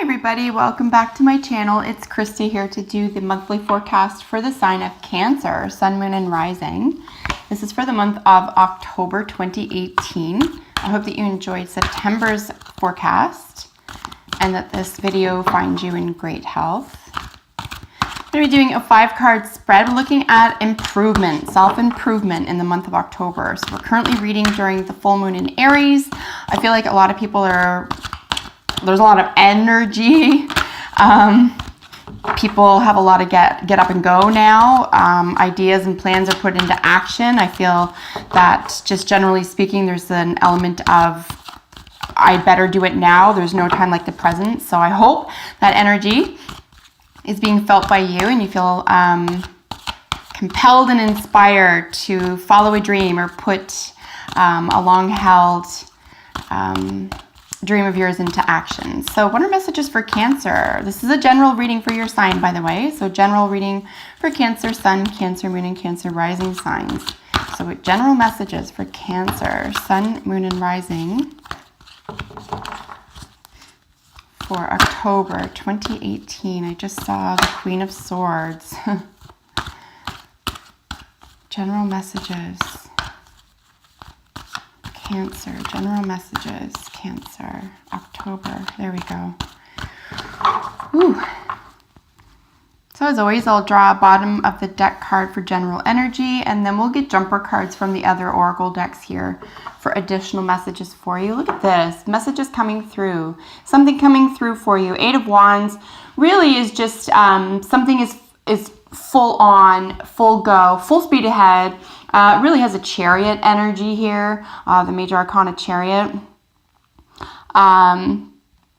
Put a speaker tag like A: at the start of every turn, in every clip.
A: everybody, welcome back to my channel. It's Krista here to do the monthly forecast for the sign of Cancer, Sun, Moon, and Rising. This is for the month of October 2018. I hope that you enjoyed September's forecast and that this video finds you in great health. I'm going to be doing a 5-card spread looking at improvement, self-improvement in the month of October. So we're currently reading during the full moon in Aries. I feel like a lot of people there's a lot of energy. People have a lot of get up and go now. Ideas and plans are put into action. I feel that just generally speaking, there's an element of I better do it now. There's no time like the present. So I hope that energy is being felt by you and you feel compelled and inspired to follow a dream or put a long-held dream of yours into action. So what are messages for Cancer? This is a general reading for your sign, by the way. So general reading for Cancer, Sun, Cancer, Moon, and Cancer Rising signs. So general messages for Cancer, Sun, Moon, and Rising for October 2018. I just saw the Queen of Swords. General messages. Cancer, general messages, Cancer, October, there we go. Ooh. So as always, I'll draw a bottom of the deck card for general energy, and then we'll get jumper cards from the other oracle decks here for additional messages for you. Look at this, messages coming through, something coming through for you. 8 of Wands really is just something is full on, full go, full speed ahead. It really has a Chariot energy here, the major arcana Chariot.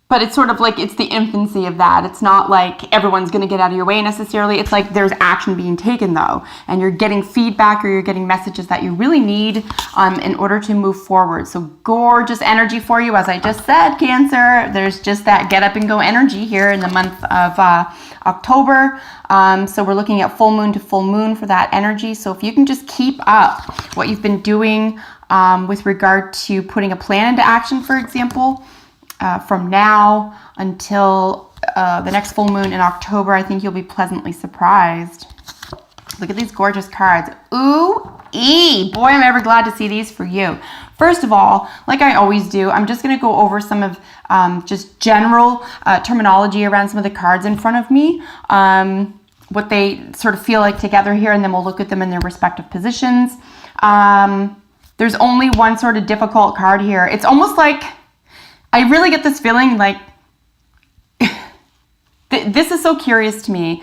A: But it's sort of like it's the infancy of that. It's not like everyone's going to get out of your way necessarily. It's like there's action being taken though, and you're getting feedback or you're getting messages that you really need in order to move forward. So gorgeous energy for you, as I just said, Cancer. There's just that get up and go energy here in the month of October. So we're looking at full moon to full moon for that energy. So if you can just keep up what you've been doing with regard to putting a plan into action, for example, from now until the next full moon in October, I think you'll be pleasantly surprised. Look at these gorgeous cards. Ooh-ee! Boy, I'm ever glad to see these for you. First of all, like I always do, I'm just going to go over some of just general terminology around some of the cards in front of me, what they sort of feel like together here, and then we'll look at them in their respective positions. There's only one sort of difficult card here. It's almost like I really get this feeling like this is so curious to me.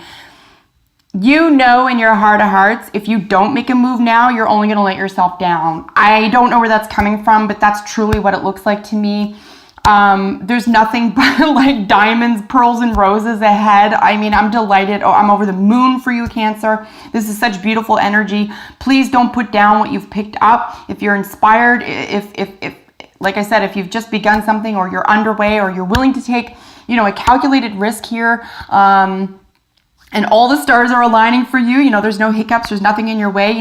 A: You know in your heart of hearts, if you don't make a move now, you're only going to let yourself down. I don't know where that's coming from, but that's truly what it looks like to me. There's nothing but like diamonds, pearls, and roses ahead. I mean, I'm delighted. Oh, I'm over the moon for you, Cancer. This is such beautiful energy. Please don't put down what you've picked up. If you're inspired, if like I said, if you've just begun something or you're underway or you're willing to take, a calculated risk here, and all the stars are aligning for you, there's no hiccups, there's nothing in your way,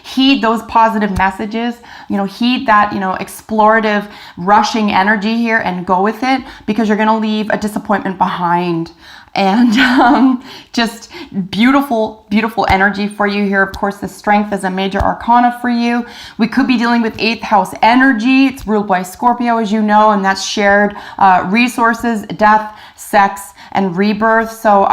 A: heed those positive messages, heed that, explorative, rushing energy here and go with it, because you're going to leave a disappointment behind. And just beautiful, beautiful energy for you here. Of course, the strength is a major arcana for you. We could be dealing with 8th house energy. It's ruled by Scorpio, as you know, and that's shared resources, death, sex, and rebirth. So,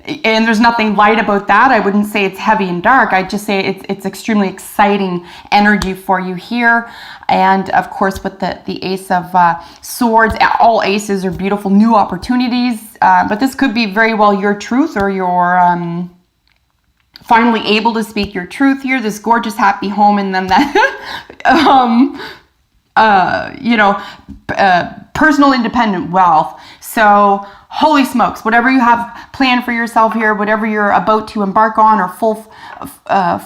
A: and there's nothing light about that. I wouldn't say it's heavy and dark. I'd just say it's extremely exciting energy for you here. And of course, with the Ace of Swords, all aces are beautiful new opportunities. But this could be very well your truth, or you're finally able to speak your truth here. This gorgeous, happy home, and then that, personal independent wealth. So holy smokes, whatever you have planned for yourself here, whatever you're about to embark on or full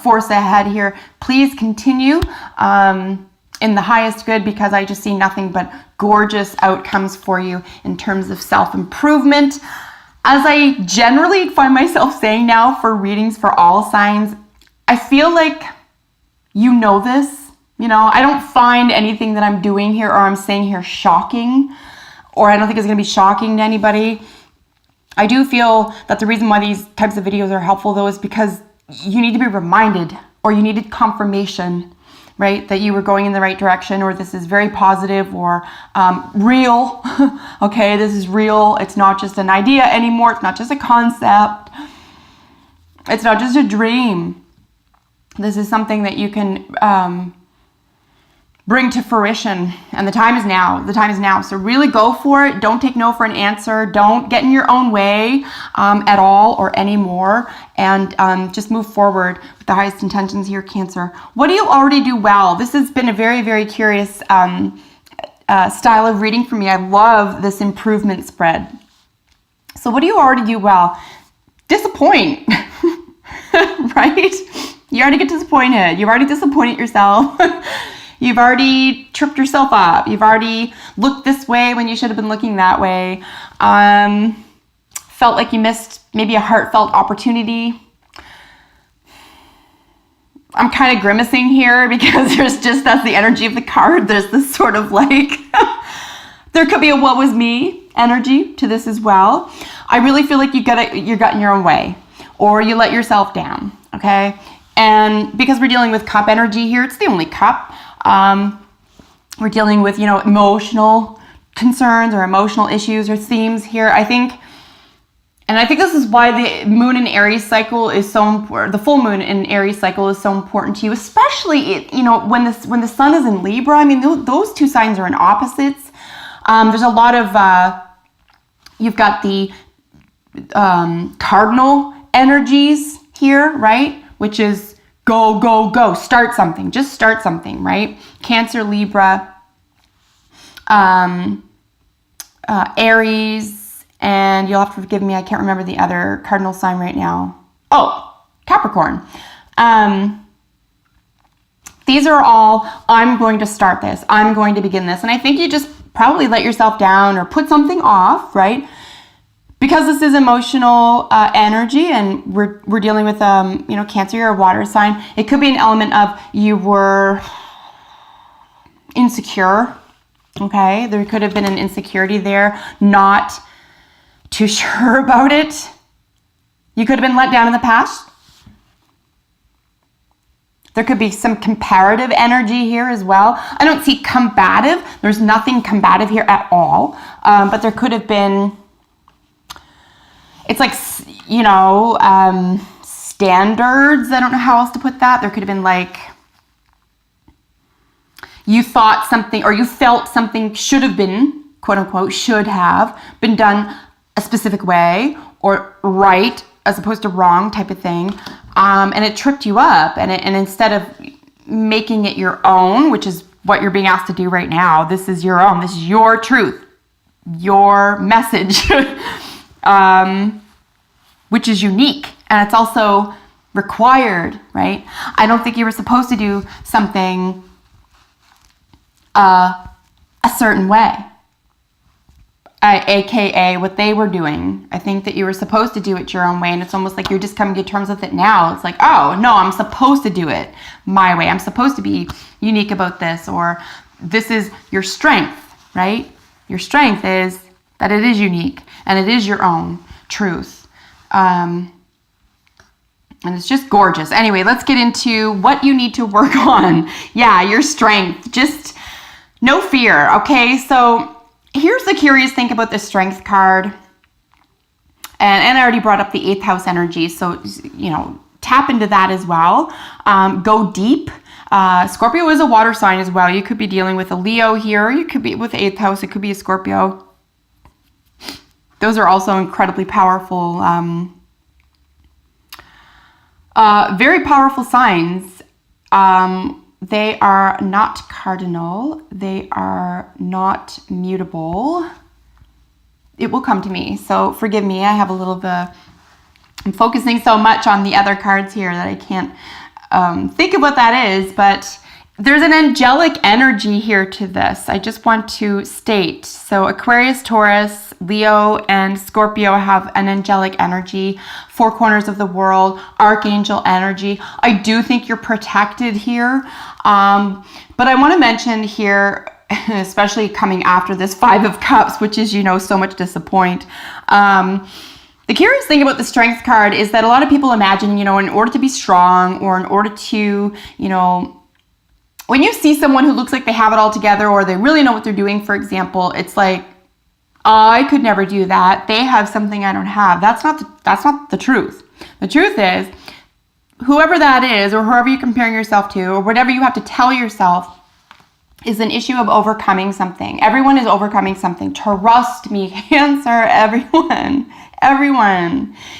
A: force ahead here, please continue in the highest good, because I just see nothing but gorgeous outcomes for you in terms of self-improvement. As I generally find myself saying now for readings for all signs, I feel like you know this. I don't find anything that I'm doing here or I'm saying here shocking or I don't think it's going to be shocking to anybody. I do feel that the reason why these types of videos are helpful, though, is because you need to be reminded, or you needed confirmation, right, that you were going in the right direction, or this is very positive, or real. Okay, this is real. It's not just an idea anymore. It's not just a concept. It's not just a dream. This is something that you can bring to fruition, and the time is now. The time is now. So really go for it. Don't take no for an answer. Don't get in your own way at all or anymore, and just move forward with the highest intentions here, Cancer. What do you already do well? This has been a very, very curious style of reading for me. I love this improvement spread. So what do you already do well? Disappoint, right? You already get disappointed. You've already disappointed yourself. You've already tripped yourself up. You've already looked this way when you should have been looking that way. Felt like you missed maybe a heartfelt opportunity. I'm kind of grimacing here because there's just, that's the energy of the card. There's this sort of like, there could be a what was me energy to this as well. I really feel like you got in your own way, or you let yourself down, okay? And because we're dealing with cup energy here, it's the only cup. We're dealing with, emotional concerns or emotional issues or themes here. I think this is why the moon in Aries cycle is so important. The full moon in Aries cycle is so important to you, especially, when the sun is in Libra. I mean, those two signs are in opposites. There's a lot of, you've got the cardinal energies here, right? Which is go, go, go. Start something. Just start something, right? Cancer, Libra, Aries, and you'll have to forgive me, I can't remember the other cardinal sign right now. Oh, Capricorn. These are all, I'm going to start this. I'm going to begin this. And I think you just probably let yourself down or put something off, right? Because this is emotional energy, and we're dealing with Cancer, you're a water sign. It could be an element of you were insecure. Okay, there could have been an insecurity there, not too sure about it. You could have been let down in the past. There could be some comparative energy here as well. I don't see combative. There's nothing combative here at all, but there could have been. It's like, standards. I don't know how else to put that. There could have been like, you thought something or you felt something should have been, quote unquote, should have been done a specific way or right as opposed to wrong type of thing. And it tripped you up. And instead of making it your own, which is what you're being asked to do right now, this is your own. This is your truth, your message. Which is unique, and it's also required, right? I don't think you were supposed to do something a certain way, aka what they were doing. I think that you were supposed to do it your own way, and it's almost like you're just coming to terms with it now. It's like, oh, no, I'm supposed to do it my way. I'm supposed to be unique about this, or this is your strength, right? Your strength is that it is unique, and it is your own truth. And it's just gorgeous. Anyway, let's get into what you need to work on. Yeah, your strength. Just no fear, okay? So here's the curious thing about the strength card. And I already brought up the 8th house energy. So, tap into that as well. Go deep. Scorpio is a water sign as well. You could be dealing with a Leo here. You could be with 8th house. It could be a Scorpio. Those are also incredibly powerful, very powerful signs. They are not cardinal. They are not mutable. It will come to me. So forgive me. I have a little bit, I'm focusing so much on the other cards here that I can't think of what that is, but there's an angelic energy here to this. I just want to state. So Aquarius, Taurus, Leo, and Scorpio have an angelic energy. 4 corners of the world, archangel energy. I do think you're protected here. But I want to mention here, especially coming after this Five of Cups, which is, so much disappoint. The curious thing about the Strength card is that a lot of people imagine, in order to be strong, or in order to, when you see someone who looks like they have it all together, or they really know what they're doing, for example, it's like, oh, I could never do that. They have something I don't have. That's not the truth. The truth is, whoever that is, or whoever you're comparing yourself to, or whatever you have to tell yourself, is an issue of overcoming something. Everyone is overcoming something. Trust me, Cancer, everyone.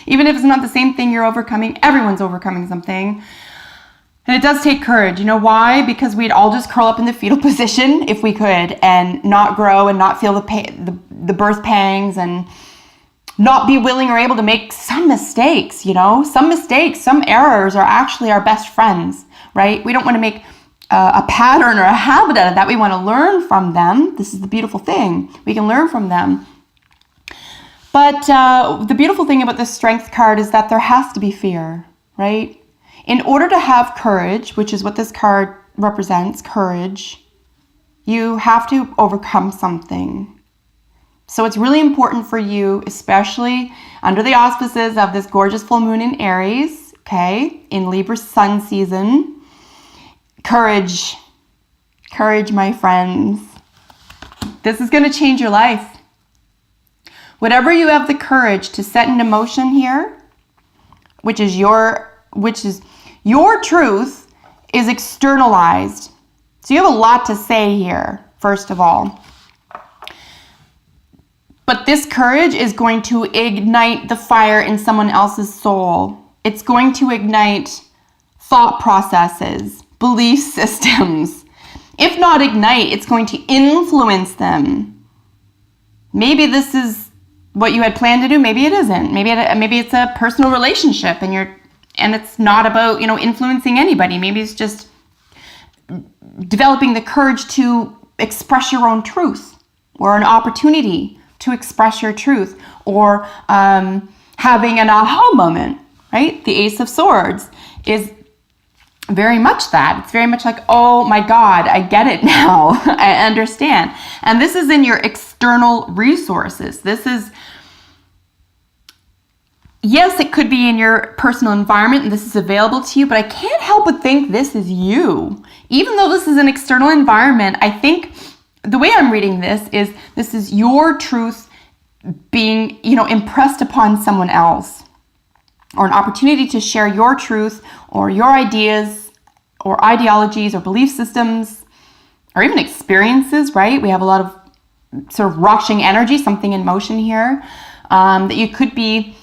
A: Even if it's not the same thing you're overcoming, everyone's overcoming something. And it does take courage. You know why? Because we'd all just curl up in the fetal position if we could, and not grow and not feel the birth pangs, and not be willing or able to make some mistakes, some errors are actually our best friends, right? We don't want to make a pattern or a habit out of that. We want to learn from them. This is the beautiful thing. We can learn from them. But the beautiful thing about the Strength card is that there has to be fear, right? In order to have courage, which is what this card represents, courage, you have to overcome something. So it's really important for you, especially under the auspices of this gorgeous full moon in Aries, okay, in Libra sun season. Courage, my friends. This is going to change your life. Whatever you have the courage to set into motion here, which is your truth, is externalized. So you have a lot to say here, first of all. But this courage is going to ignite the fire in someone else's soul. It's going to ignite thought processes, belief systems. If not ignite, it's going to influence them. Maybe this is what you had planned to do. Maybe it isn't. Maybe it's a personal relationship, and it's not about, influencing anybody. Maybe it's just developing the courage to express your own truth, or an opportunity to express your truth, or having an aha moment, right? The Ace of Swords is very much that. It's very much like, oh my God, I get it now. I understand. And this is in your external resources. Yes, it could be in your personal environment and this is available to you, but I can't help but think this is you. Even though this is an external environment, I think the way I'm reading this is your truth being, impressed upon someone else, or an opportunity to share your truth, or your ideas, or ideologies, or belief systems, or even experiences, right? We have a lot of sort of rushing energy, something in motion here, that you could be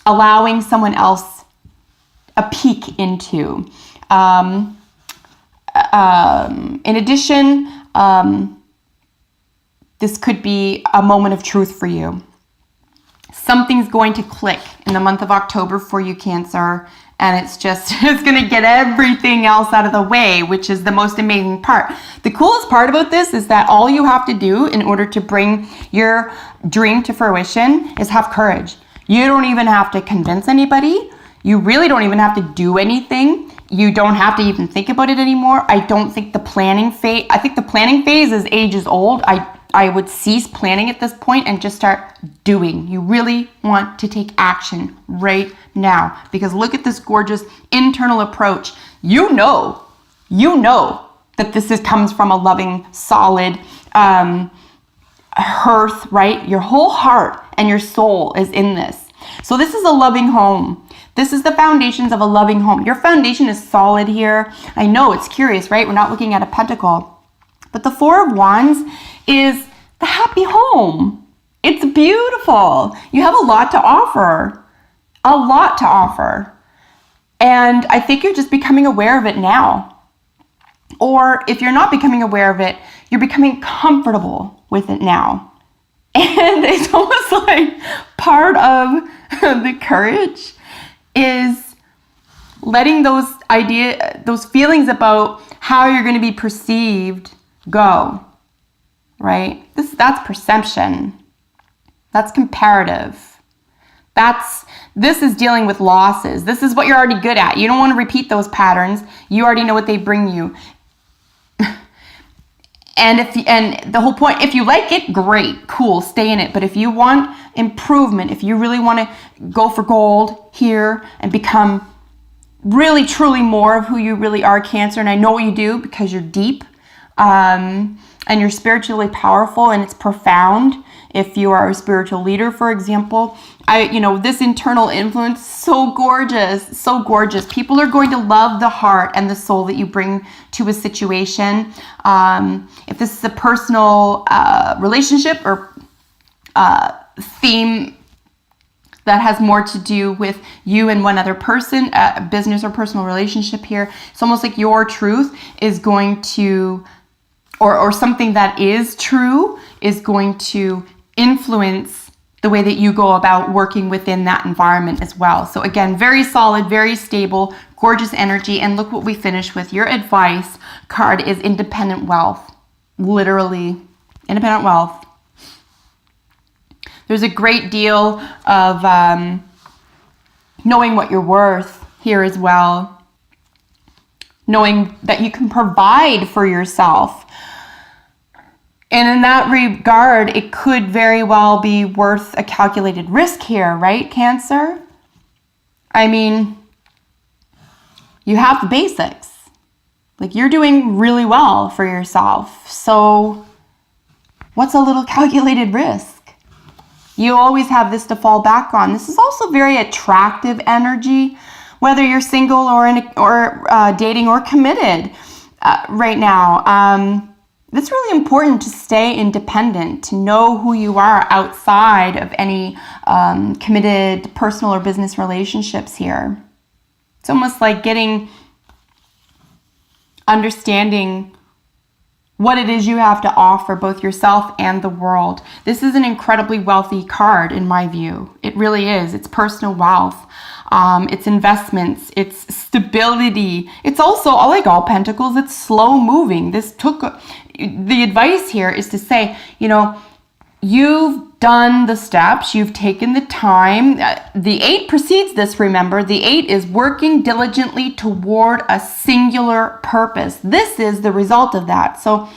A: allowing someone else a peek into. In addition, this could be a moment of truth for you. Something's going to click in the month of October for you, Cancer, and it's going to get everything else out of the way, which is the most amazing part. The coolest part about this is that all you have to do in order to bring your dream to fruition is have courage. You don't even have to convince anybody. You really don't even have to do anything. You don't have to even think about it anymore. I don't think the planning phase, I think the planning phase is ages old. I would cease planning at this point and just start doing. You really want to take action right now, because look at this gorgeous internal approach. You know that this comes from a loving, solid hearth, right? Your whole heart and your soul is in this. So this is a loving home. This is the foundations of a loving home. Your foundation is solid here. I know it's curious, right? We're not looking at a pentacle. But the Four of Wands is the happy home. It's beautiful. You have a lot to offer. A lot to offer. And I think you're just becoming aware of it now. Or if you're not becoming aware of it, you're becoming comfortable with it now. And it's almost like part of the courage is letting those feelings about how you're going to be perceived go, right? That's perception. That's comparative. This is dealing with losses. This is what you're already good at. You don't want to repeat those patterns. You already know what they bring you. And the whole point, if you like it, great, cool, stay in it. But if you want improvement, if you really want to go for gold here and become really, truly more of who you really are, Cancer, and I know you do because you're deep, and you're spiritually powerful, and it's profound. If you are a spiritual leader, for example, this internal influence, so gorgeous, so gorgeous. People are going to love the heart and the soul that you bring to a situation. If this is a personal relationship or theme that has more to do with you and one other person, business or personal relationship here, it's almost like your truth is going to, or something that is true is going to influence the way that you go about working within that environment as well. So again, very solid, very stable, gorgeous energy. And look what we finish with. Your advice card is independent wealth. Literally, independent wealth. There's a great deal of knowing what you're worth here as well. Knowing that you can provide for yourself. And in that regard, it could very well be worth a calculated risk here, right, Cancer? I mean, you have the basics. Like, you're doing really well for yourself. So what's a little calculated risk? You always have this to fall back on. This is also very attractive energy, whether you're single or dating or committed right now. It's really important to stay independent, to know who you are outside of any committed personal or business relationships here. It's almost like understanding what it is you have to offer, both yourself and the world. This is an incredibly wealthy card in my view. It really is. It's personal wealth. It's investments. It's stability. It's also, like all pentacles, it's slow moving. The advice here is to say, you've done the steps, you've taken the time. The 8 precedes this, remember. The 8 is working diligently toward a singular purpose. This is the result of that. So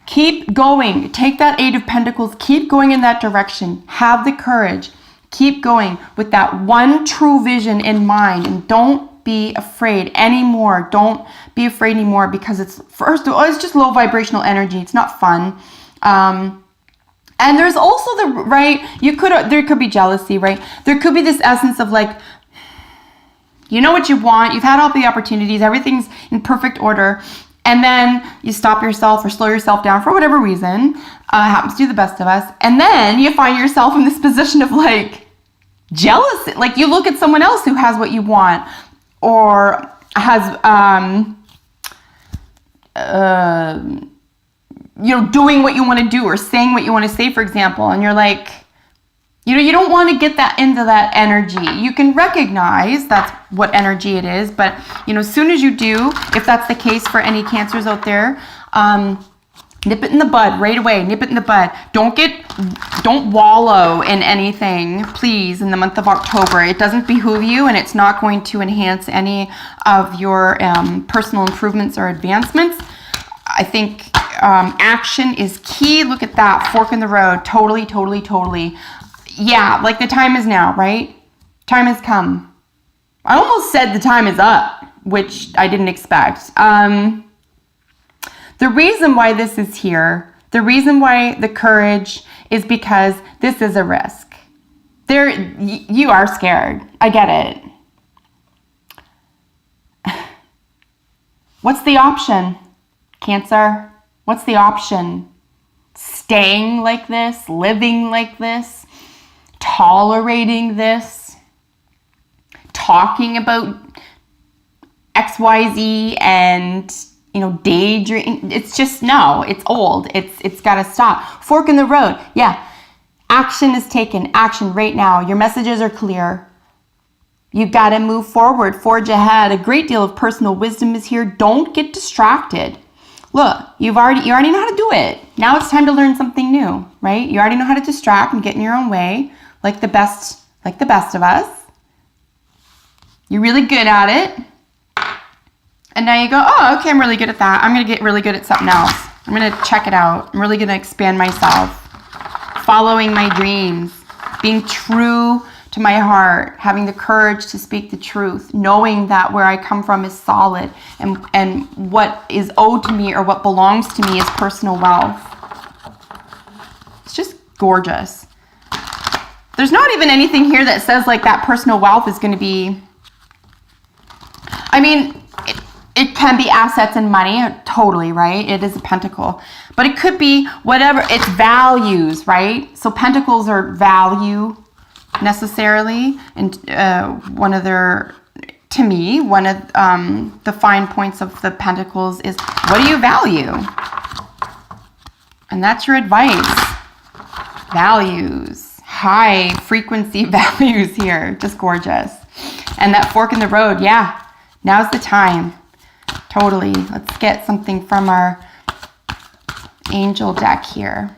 A: keep going. Take that 8 of Pentacles. Keep going in that direction. Have the courage. Keep going with that one true vision in mind, and don't be afraid anymore. Don't be afraid anymore, because it's, first of all, it's just low vibrational energy. It's not fun. And there's also there could be jealousy, right? There could be this essence of like, you know what you want, you've had all the opportunities, everything's in perfect order, and then you stop yourself or slow yourself down for whatever reason. Happens to the best of us. And then you find yourself in this position of like jealousy. Like, you look at someone else who has what you want, or has, doing what you want to do, or saying what you want to say, for example, and you're like, you don't want to get that into that energy. You can recognize that's what energy it is, but, as soon as you do, if that's the case for any Cancers out there, nip it in the bud right away. Nip it in the bud. Don't wallow in anything, please, in the month of October. It doesn't behoove you, and it's not going to enhance any of your personal improvements or advancements. I think action is key. Look at that. Fork in the road. Totally, totally, totally. Yeah, like the time is now, right? Time has come. I almost said the time is up, which I didn't expect. The reason why this is here, the reason why the courage, is because this is a risk. You are scared. I get it. What's the option, Cancer? What's the option? Staying like this, living like this, tolerating this, talking about XYZ and daydream. It's just, no, it's old. It's got to stop. Fork in the road. Yeah. Action is taken. Action right now. Your messages are clear. You got to move forward, forge ahead. A great deal of personal wisdom is here. Don't get distracted. Look, you already know how to do it. Now it's time to learn something new, right? You already know how to distract and get in your own way, like the best of us. You're really good at it. And now you go, oh, okay, I'm really good at that. I'm going to get really good at something else. I'm going to check it out. I'm really going to expand myself. Following my dreams. Being true to my heart. Having the courage to speak the truth. Knowing that where I come from is solid. And what is owed to me or what belongs to me is personal wealth. It's just gorgeous. There's not even anything here that says like that personal wealth is going to be... I mean, it can be assets and money, totally, right? It is a pentacle. But it could be whatever, it's values, right? So pentacles are value necessarily. And one of their, to me, one of the fine points of the pentacles is, what do you value? And that's your advice. Values. High frequency values here. Just gorgeous. And that fork in the road, yeah. Now's the time. Totally. Let's get something from our angel deck here.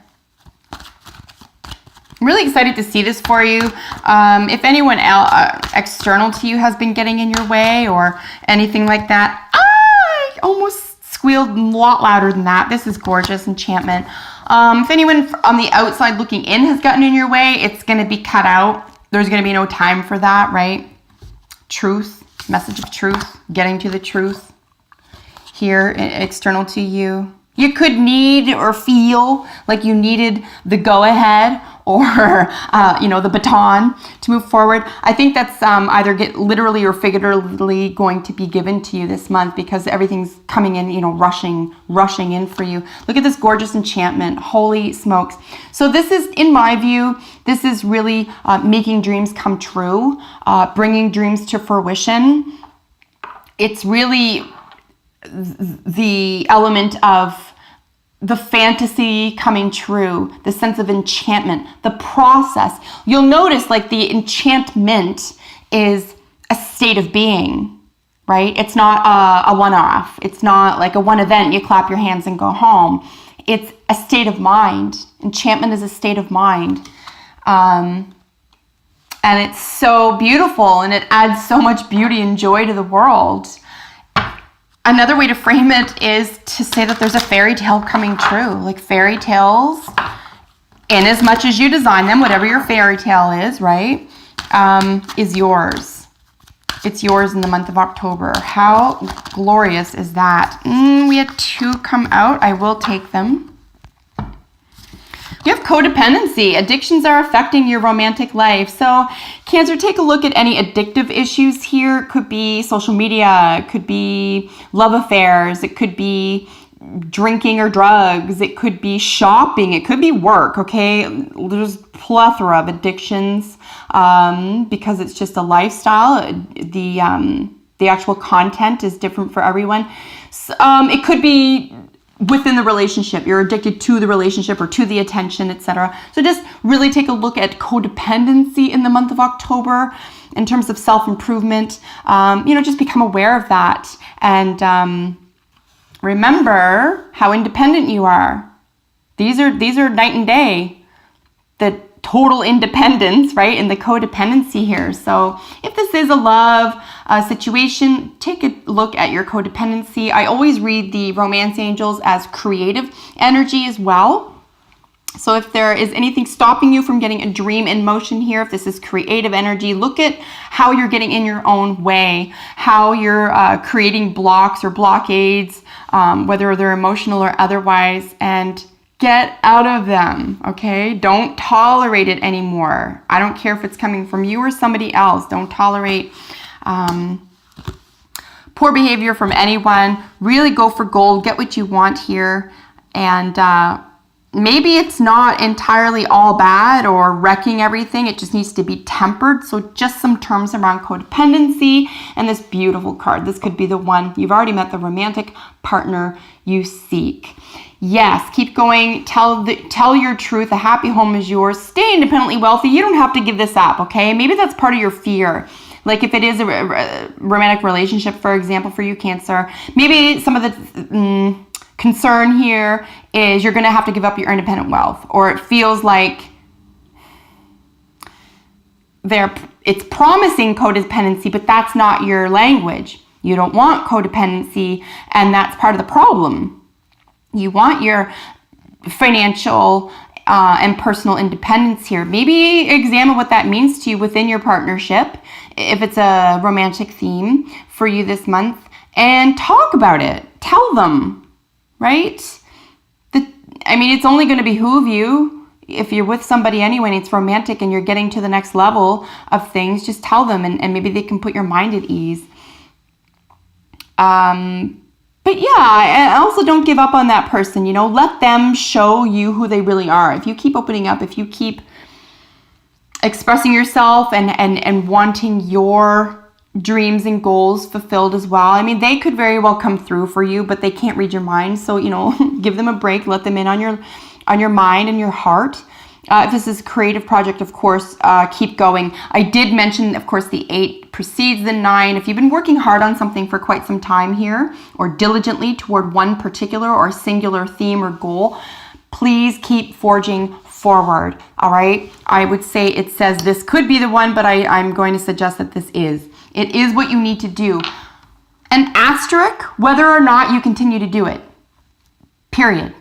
A: I'm really excited to see this for you. If anyone else external to you has been getting in your way or anything like that, I almost squealed a lot louder than that. This is gorgeous enchantment. If anyone on the outside looking in has gotten in your way, it's going to be cut out. There's going to be no time for that, right? Truth. Message of truth, getting to the truth here external to you. You could need or feel like you needed the go-ahead or, the baton to move forward. I think that's either literally or figuratively going to be given to you this month because everything's coming in, rushing in for you. Look at this gorgeous enchantment. Holy smokes. So this is, in my view, this is really making dreams come true, bringing dreams to fruition. It's really the element of the fantasy coming true, the sense of enchantment, the process. You'll notice like the enchantment is a state of being, right? It's not a one-off. It's not like a one event, you clap your hands and go home. It's a state of mind. Enchantment is a state of mind. And it's so beautiful and it adds so much beauty and joy to the world. Another way to frame it is to say that there's a fairy tale coming true. Like fairy tales, in as much as you design them, whatever your fairy tale is, right, is yours. It's yours in the month of October. How glorious is that? We had 2 come out. I will take them. You have codependency. Addictions are affecting your romantic life. So Cancer, take a look at any addictive issues here. It could be social media. It could be love affairs. It could be drinking or drugs. It could be shopping. It could be work, okay? There's a plethora of addictions because it's just a lifestyle. The actual content is different for everyone. So, it could be within the relationship. You're addicted to the relationship or to the attention, etc. So just really take a look at codependency in the month of October in terms of self-improvement. Just become aware of that. And remember how independent you are. These are night and day. The total independence, right, and the codependency here. So if this is a love situation, take a look at your codependency. I always read the romance angels as creative energy as well. So if there is anything stopping you from getting a dream in motion here, if this is creative energy, look at how you're getting in your own way, how you're creating blocks or blockades, whether they're emotional or otherwise, and get out of them, okay? Don't tolerate it anymore. I don't care if it's coming from you or somebody else. Don't tolerate poor behavior from anyone. Really go for gold. Get what you want here. And maybe it's not entirely all bad or wrecking everything. It just needs to be tempered. So just some terms around codependency and this beautiful card. This could be the one. You've already met the romantic partner you seek. Yes, keep going. Tell your truth. A happy home is yours. Stay independently wealthy. You don't have to give this up, okay? Maybe that's part of your fear. Like if it is a romantic relationship, for example, for you, Cancer, maybe some of the concern here is you're going to have to give up your independent wealth, or it feels like it's promising codependency, but that's not your language. You don't want codependency, and that's part of the problem. You want your financial and personal independence here. Maybe examine what that means to you within your partnership, if it's a romantic theme for you this month, and talk about it. Tell them, right? It's only going to behoove you if you're with somebody anyway and it's romantic and you're getting to the next level of things. Just tell them, and maybe they can put your mind at ease. But yeah, I also don't give up on that person, let them show you who they really are. If you keep opening up, if you keep expressing yourself and wanting your dreams and goals fulfilled as well. They could very well come through for you, but they can't read your mind. So, give them a break, let them in on your mind and your heart. If this is a creative project, of course, keep going. I did mention, of course, the 8 precedes the 9. If you've been working hard on something for quite some time here, or diligently toward one particular or singular theme or goal, please keep forging forward, all right? I would say it says this could be the one, but I'm going to suggest that this is. It is what you need to do. An asterisk, whether or not you continue to do it, period.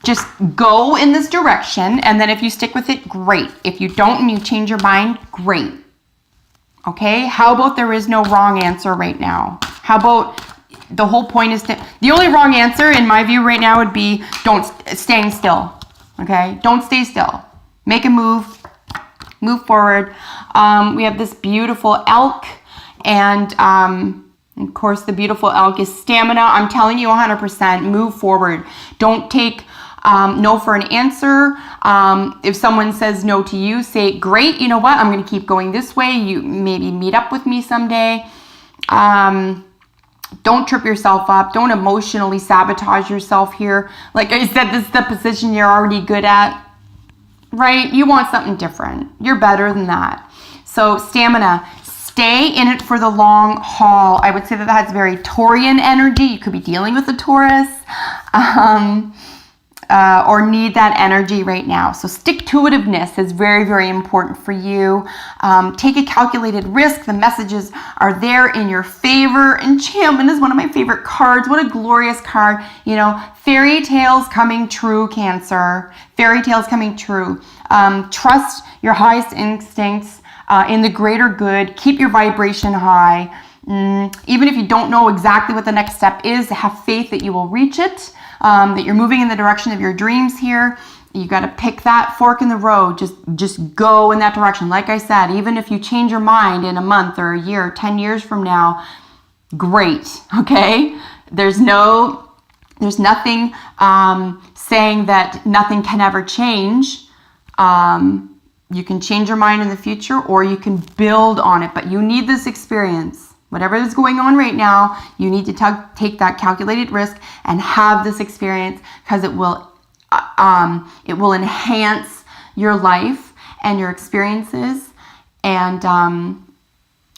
A: Just go in this direction, and then if you stick with it, great. If you don't and you change your mind, great. Okay? How about there is no wrong answer right now? How about the whole point is the only wrong answer in my view right now would be staying still. Okay? Don't stay still. Make a move. Move forward. We have this beautiful elk, and of course the beautiful elk is stamina. I'm telling you 100%, move forward. Don't take no for an answer. If someone says no to you, say, great, you know what? I'm going to keep going this way. You maybe meet up with me someday. Don't trip yourself up. Don't emotionally sabotage yourself here. Like I said, this is the position you're already good at, right? You want something different. You're better than that. So stamina, stay in it for the long haul. I would say that that's very Taurian energy. You could be dealing with a Taurus. Or need that energy right now. So stick-to-itiveness is very, very important for you. Take a calculated risk. The messages are there in your favor. Enchantment is one of my favorite cards. What a glorious card. Fairy tales coming true, Cancer. Fairy tales coming true. Trust your highest instincts in the greater good. Keep your vibration high. Even if you don't know exactly what the next step is, have faith that you will reach it. That you're moving in the direction of your dreams here. You got to pick that fork in the road. Just go in that direction. Like I said, even if you change your mind in a month or a year, 10 years from now, great. Okay. There's nothing saying that nothing can ever change. You can change your mind in the future, or you can build on it, but you need this experience. Whatever is going on right now, you need to take that calculated risk and have this experience, because it will enhance your life and your experiences. And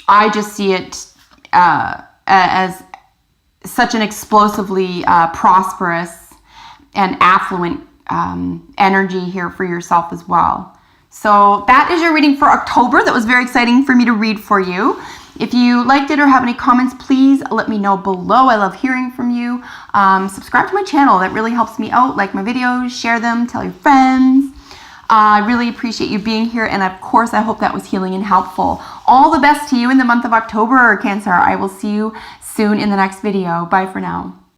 A: I just see it as such an explosively prosperous and affluent energy here for yourself as well. So that is your reading for October. That was very exciting for me to read for you. If you liked it or have any comments, please let me know below. I love hearing from you. Subscribe to my channel. That really helps me out. Like my videos, share them, tell your friends. I really appreciate you being here. And of course, I hope that was healing and helpful. All the best to you in the month of October, Cancer. I will see you soon in the next video. Bye for now.